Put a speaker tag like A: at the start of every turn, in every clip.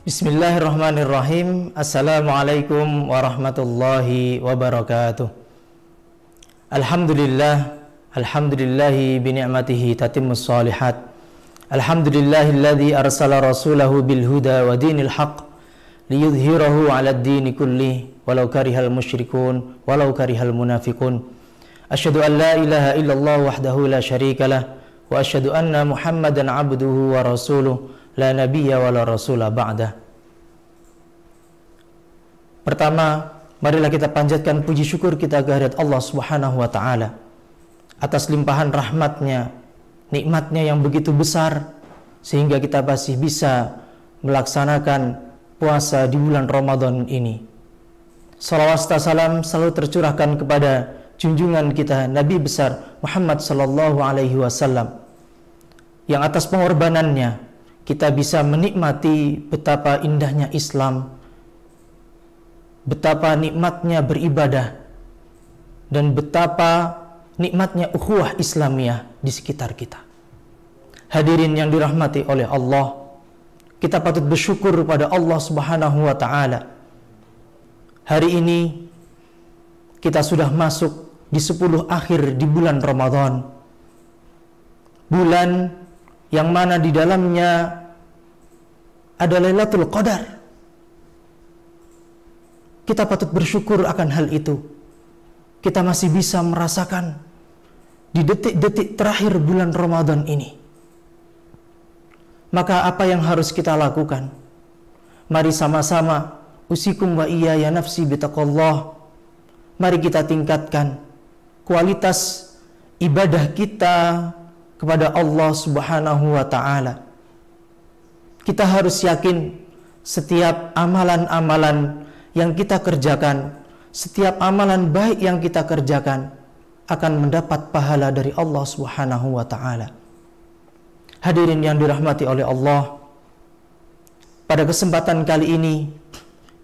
A: Bismillahirrahmanirrahim. Assalamualaikum warahmatullahi wabarakatuh. Alhamdulillahi bini'matihi tatimmus shalihat. Alhamdulillahilladzi arsala rasulahu bil huda wa dinil haqq liyudhhirahu 'alad dini kulli walau karihal musyrikun walau karihal munafiqun. Asyhadu an la ilaha illallah wahdahu la syarikalah wa asyhadu anna Muhammadan 'abduhu wa rasuluh la nabiyya wa la rasula ba'dah. Pertama, marilah kita panjatkan puji syukur kita kehadirat Allah Subhanahu wa taala atas limpahan rahmatnya, nikmatnya yang begitu besar sehingga kita masih bisa melaksanakan puasa di bulan Ramadan ini. Salawat salam selalu tercurahkan kepada junjungan kita Nabi besar Muhammad sallallahu alaihi wasallam yang atas pengorbanannya kita bisa menikmati betapa indahnya Islam, betapa nikmatnya beribadah, dan betapa nikmatnya ukhuwah Islamiyah di sekitar kita. Hadirin yang dirahmati oleh Allah, kita patut bersyukur kepada Allah Subhanahu wa taala. Hari ini kita sudah masuk di 10 akhir di bulan Ramadan. Bulan yang mana di dalamnya ada Lailatul Qadar. Kita patut bersyukur akan hal itu. Kita masih bisa merasakan di detik-detik terakhir bulan Ramadan ini. Maka apa yang harus kita lakukan? Mari sama-sama usikum wa iyaya nafsi bitaqallah. Mari kita tingkatkan kualitas ibadah kita kepada Allah Subhanahu wa taala. Kita harus yakin setiap amalan-amalan yang kita kerjakan, setiap amalan baik yang kita kerjakan akan mendapat pahala dari Allah Subhanahu wa taala. Hadirin yang dirahmati oleh Allah, pada kesempatan kali ini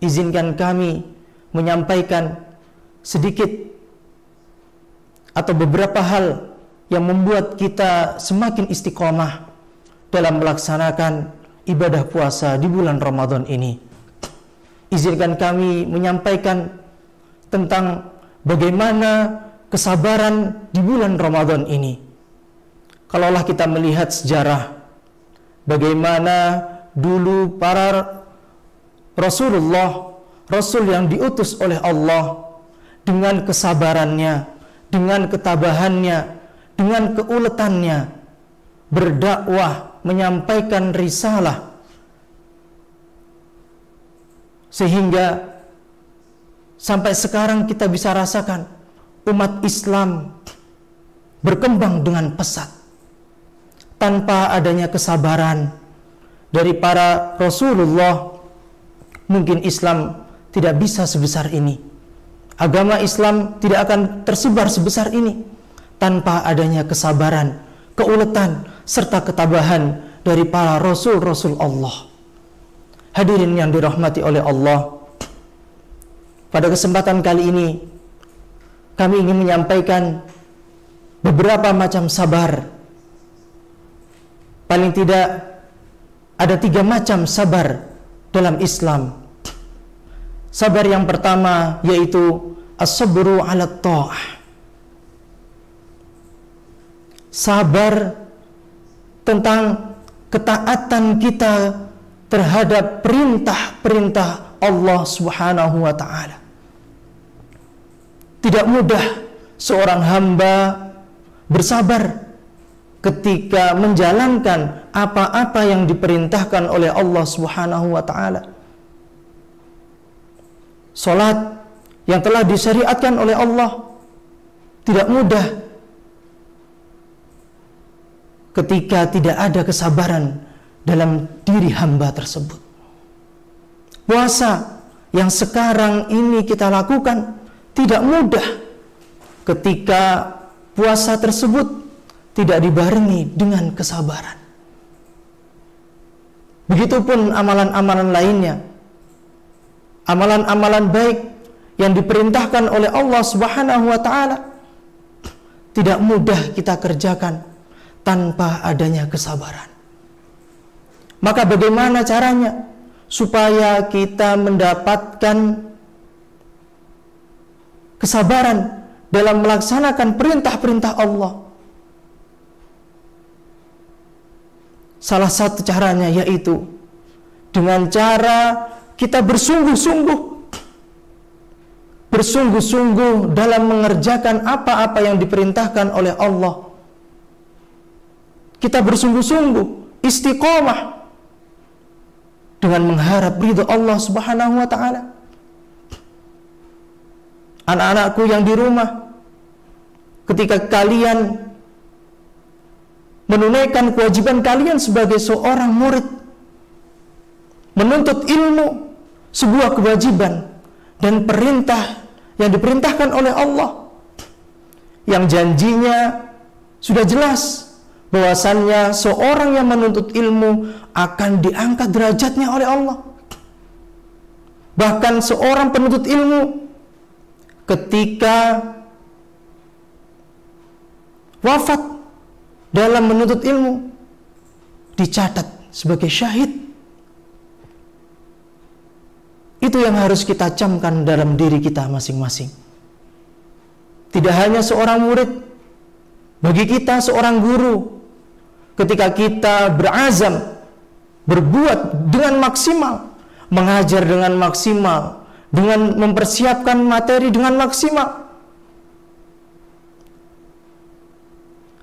A: izinkan kami menyampaikan sedikit atau beberapa hal yang membuat kita semakin istiqomah dalam melaksanakan ibadah puasa di bulan Ramadan ini. Izinkan kami menyampaikan tentang bagaimana kesabaran di bulan Ramadan ini. Kalaulah kita melihat sejarah bagaimana dulu para Rasulullah, Rasul yang diutus oleh Allah, dengan kesabarannya, dengan ketabahannya, dengan keuletannya berdakwah, menyampaikan risalah, sehingga sampai sekarang kita bisa rasakan umat Islam berkembang dengan pesat. Tanpa adanya kesabaran dari para Rasulullah, mungkin Islam tidak bisa sebesar ini. Agama Islam tidak akan tersebar sebesar ini tanpa adanya kesabaran, keuletan, serta ketabahan dari para Rasul-Rasul Allah. Hadirin yang dirahmati oleh Allah, pada kesempatan kali ini kami ingin menyampaikan beberapa macam sabar. Paling tidak ada 3 macam sabar dalam Islam. Sabar yang pertama yaitu as-sabru 'ala ta'ah. Sabar tentang ketaatan kita terhadap perintah-perintah Allah Subhanahu wa taala. Tidak mudah seorang hamba bersabar ketika menjalankan apa-apa yang diperintahkan oleh Allah Subhanahu wa taala. Salat yang telah disyariatkan oleh Allah tidak mudah ketika tidak ada kesabaran dalam diri hamba tersebut. Puasa yang sekarang ini kita lakukan tidak mudah ketika puasa tersebut tidak dibarengi dengan kesabaran. Begitupun amalan-amalan lainnya. Amalan-amalan baik yang diperintahkan oleh Allah Subhanahu wa taala tidak mudah kita kerjakan tanpa adanya kesabaran. Maka bagaimana caranya supaya kita mendapatkan kesabaran dalam melaksanakan perintah-perintah Allah? Salah satu caranya yaitu dengan cara kita bersungguh-sungguh dalam mengerjakan apa-apa yang diperintahkan oleh Allah. Kita bersungguh-sungguh, istiqomah dengan mengharap ridha Allah Subhanahu wa ta'ala. Anak-anakku yang di rumah, ketika kalian menunaikan kewajiban kalian sebagai seorang murid, menuntut ilmu, sebuah kewajiban dan perintah yang diperintahkan oleh Allah, yang janjinya sudah jelas bahwasannya seorang yang menuntut ilmu akan diangkat derajatnya oleh Allah. Bahkan seorang penuntut ilmu ketika wafat dalam menuntut ilmu dicatat sebagai syahid. Itu yang harus kita camkan dalam diri kita masing-masing. Tidak hanya seorang murid, bagi kita seorang guru, ketika kita berazam berbuat dengan maksimal, mengajar dengan maksimal, dengan mempersiapkan materi dengan maksimal,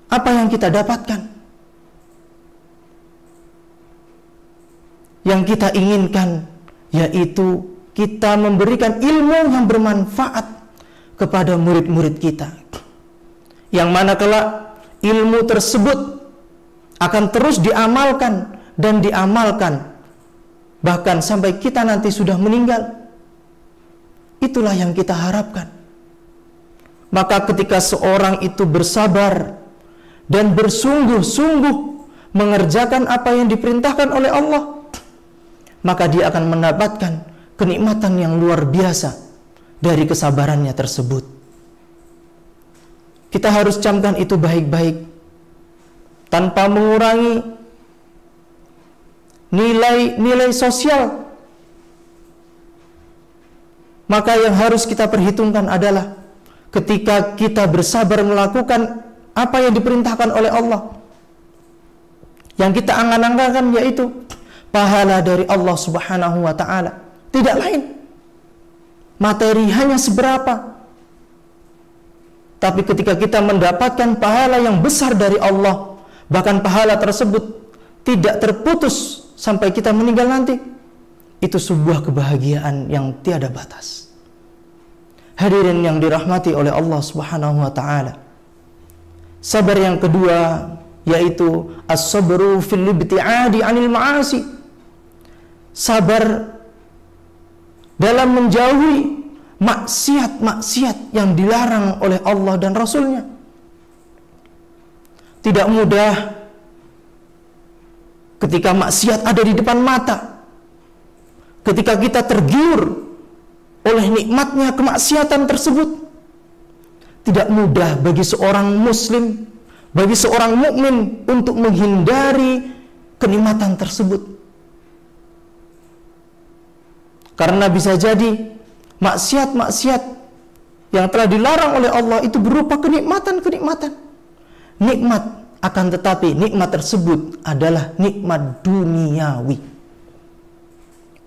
A: apa yang kita dapatkan? Yang kita inginkan yaitu kita memberikan ilmu yang bermanfaat kepada murid-murid kita, yang mana kelak ilmu tersebut akan terus diamalkan dan diamalkan bahkan sampai kita nanti sudah meninggal. Itulah yang kita harapkan. Maka ketika seorang itu bersabar dan bersungguh-sungguh mengerjakan apa yang diperintahkan oleh Allah, maka dia akan mendapatkan kenikmatan yang luar biasa dari kesabarannya tersebut. Kita harus camkan itu baik-baik, tanpa mengurangi nilai sosial. Maka yang harus kita perhitungkan adalah ketika kita bersabar melakukan apa yang diperintahkan oleh Allah, yang kita angan-angankan yaitu pahala dari Allah Subhanahu wa ta'ala. Tidak lain, materi hanya seberapa, tapi ketika kita mendapatkan pahala yang besar dari Allah, bahkan pahala tersebut tidak terputus sampai kita meninggal nanti, itu sebuah kebahagiaan yang tiada batas. Hadirin yang dirahmati oleh Allah Subhanahu wa ta'ala, sabar yang kedua yaitu as-sabru fil ibti'adi 'anil ma'asi. Sabar dalam menjauhi maksiat-maksiat yang dilarang oleh Allah dan Rasulnya. Tidak mudah ketika maksiat ada di depan mata, ketika kita tergiur oleh nikmatnya kemaksiatan tersebut. Tidak mudah bagi seorang muslim, bagi seorang mukmin untuk menghindari kenikmatan tersebut. Karena bisa jadi maksiat-maksiat yang telah dilarang oleh Allah itu berupa kenikmatan-kenikmatan. Nikmat, akan tetapi nikmat tersebut adalah nikmat duniawi,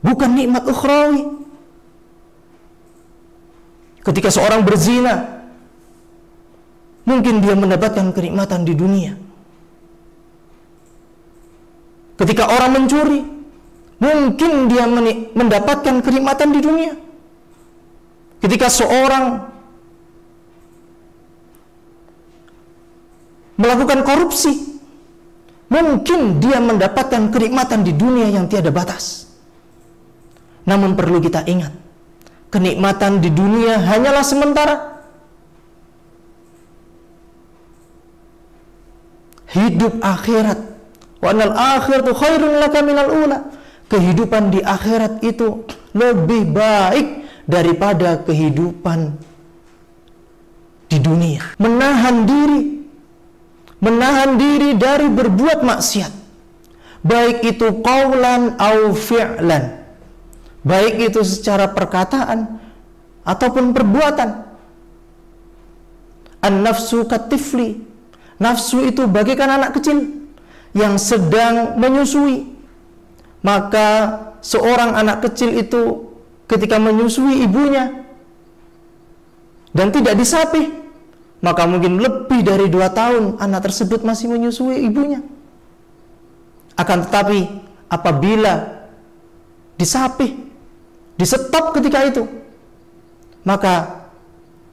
A: bukan nikmat ukhrawi. Ketika seorang berzina, mungkin dia mendapatkan kenikmatan di dunia. Ketika orang mencuri, mungkin dia mendapatkan kenikmatan di dunia. Ketika seorang melakukan korupsi, mungkin dia mendapatkan kenikmatan di dunia yang tiada batas. Namun perlu kita ingat, kenikmatan di dunia hanyalah sementara. Hidup akhirat, wa anal akhiratu khairun laka minal ula. Kehidupan di akhirat itu lebih baik daripada kehidupan di dunia. Menahan diri, menahan diri dari berbuat maksiat, baik itu qaulan au fi'lan, baik itu secara perkataan ataupun perbuatan. An-nafsu katifli, nafsu itu bagaikan anak kecil yang sedang menyusui. Maka seorang anak kecil itu ketika menyusui ibunya dan tidak disapih, maka mungkin lebih dari 2 tahun anak tersebut masih menyusui ibunya. Akan tetapi apabila disapih, disetop ketika itu, maka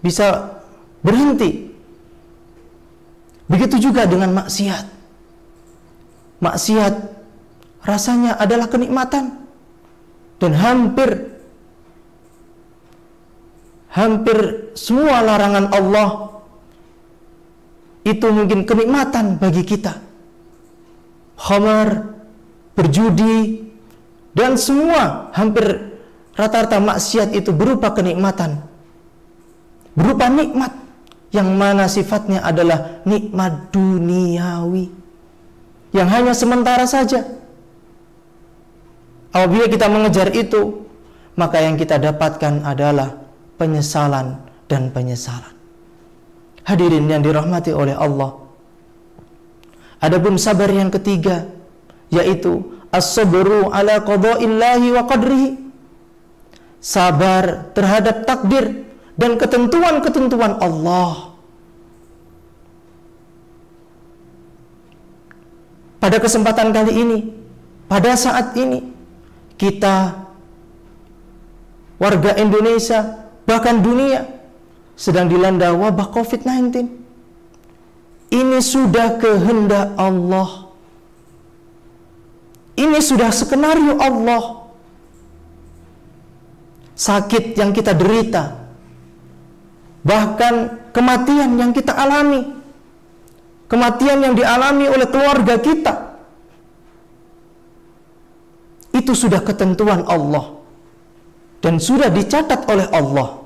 A: bisa berhenti. Begitu juga dengan maksiat. Maksiat rasanya adalah kenikmatan, dan hampir semua larangan Allah itu mungkin kenikmatan bagi kita. Khamar, berjudi, dan semua hampir rata-rata maksiat itu berupa kenikmatan, berupa nikmat yang mana sifatnya adalah nikmat duniawi yang hanya sementara saja. Apabila kita mengejar itu, maka yang kita dapatkan adalah penyesalan dan penyesalan. Hadirin yang dirahmati oleh Allah, adapun sabar yang ketiga, yaitu as-sabru ala qada'illahi wa qadrihi, sabar terhadap takdir dan ketentuan-ketentuan Allah. Pada kesempatan kali ini, pada saat ini, kita warga Indonesia, bahkan dunia, sedang dilanda wabah COVID-19. Ini sudah kehendak Allah. Ini sudah skenario Allah. Sakit yang kita derita, bahkan kematian yang kita alami, kematian yang dialami oleh keluarga kita, itu sudah ketentuan Allah dan sudah dicatat oleh Allah.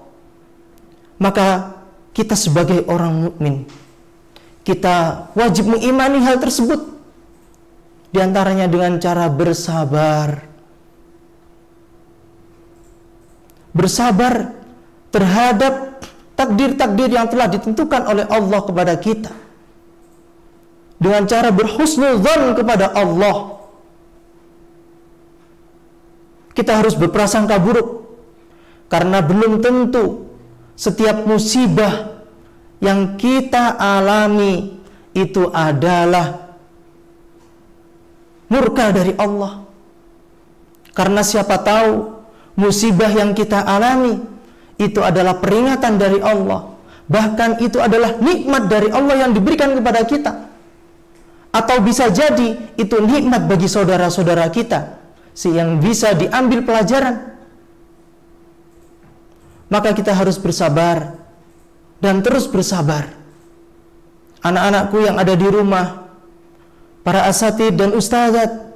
A: Maka kita sebagai orang mukmin, kita wajib mengimani hal tersebut, di antaranya dengan cara bersabar. Bersabar terhadap takdir-takdir yang telah ditentukan oleh Allah kepada kita, dengan cara berhusnuzan kepada Allah. Kita harus berprasangka buruk, karena belum tentu setiap musibah yang kita alami itu adalah murka dari Allah. Karena siapa tahu musibah yang kita alami itu adalah peringatan dari Allah, bahkan itu adalah nikmat dari Allah yang diberikan kepada kita. Atau bisa jadi itu nikmat bagi saudara-saudara kita yang bisa diambil pelajaran. Maka kita harus bersabar dan terus bersabar. Anak-anakku yang ada di rumah, para asatid dan ustazat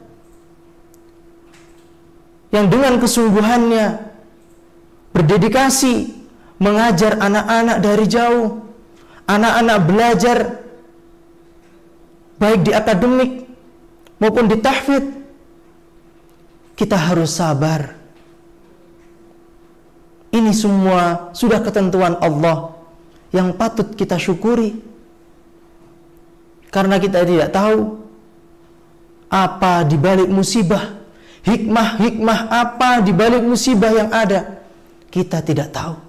A: yang dengan kesungguhannya berdedikasi mengajar anak-anak dari jauh, anak-anak belajar baik di akademik maupun di tahfidz, kita harus sabar. Ini semua sudah ketentuan Allah yang patut kita syukuri, karena kita tidak tahu apa di balik musibah, hikmah-hikmah apa di balik musibah yang ada, kita tidak tahu.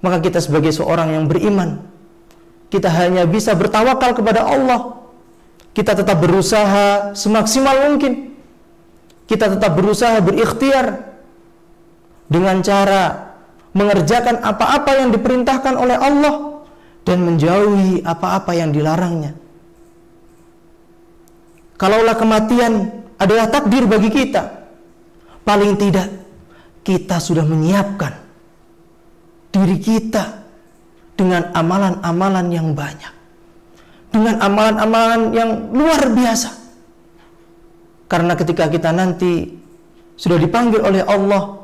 A: Maka kita sebagai seorang yang beriman, kita hanya bisa bertawakal kepada Allah. Kita tetap berusaha semaksimal mungkin, kita tetap berusaha berikhtiar dengan cara mengerjakan apa-apa yang diperintahkan oleh Allah dan menjauhi apa-apa yang dilarangnya. Kalaulah kematian adalah takdir bagi kita, paling tidak kita sudah menyiapkan diri kita dengan amalan-amalan yang banyak, dengan amalan-amalan yang luar biasa. Karena ketika kita nanti sudah dipanggil oleh Allah,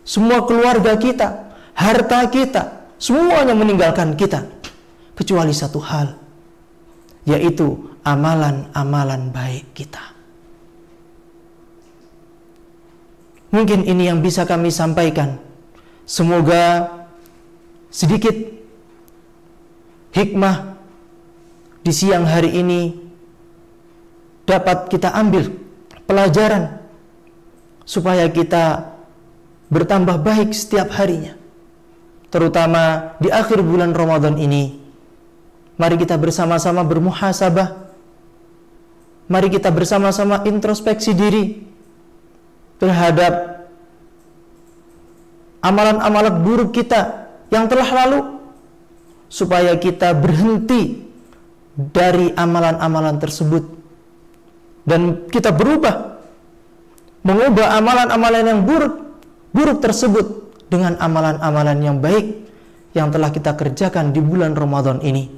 A: semua keluarga kita, harta kita, semuanya meninggalkan kita, kecuali satu hal, yaitu amalan-amalan baik kita. Mungkin ini yang bisa kami sampaikan. Semoga sedikit hikmah di siang hari ini dapat kita ambil pelajaran supaya kita bertambah baik setiap harinya. Terutama di akhir bulan Ramadan ini, mari kita bersama-sama bermuhasabah. Mari kita bersama-sama introspeksi diri terhadap amalan-amalan buruk kita yang telah lalu, supaya kita berhenti dari amalan-amalan tersebut dan kita mengubah amalan-amalan yang buruk tersebut dengan amalan-amalan yang baik yang telah kita kerjakan di bulan Ramadan ini.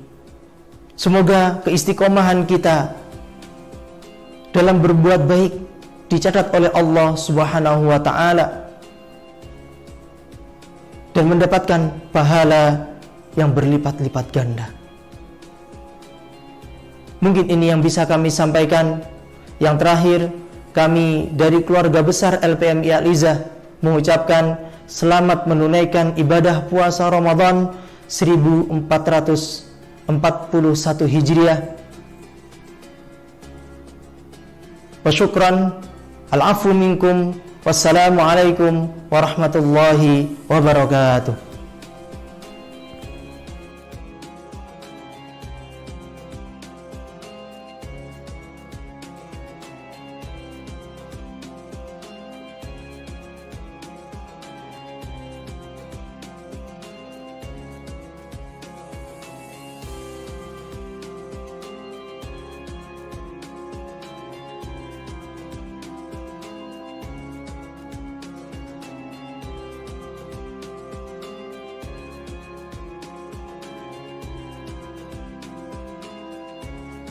A: Semoga keistiqomahan kita dalam berbuat baik dicatat oleh Allah Subhanahu wa Ta'ala dan mendapatkan pahala yang berlipat-lipat ganda. Mungkin ini yang bisa kami sampaikan. Yang terakhir, kami dari keluarga besar LPMI Al-Izzah mengucapkan selamat menunaikan ibadah puasa Ramadan 1441 Hijriah. Wa syukran, al-afu minkum, wassalamualaikum warahmatullahi wabarakatuh.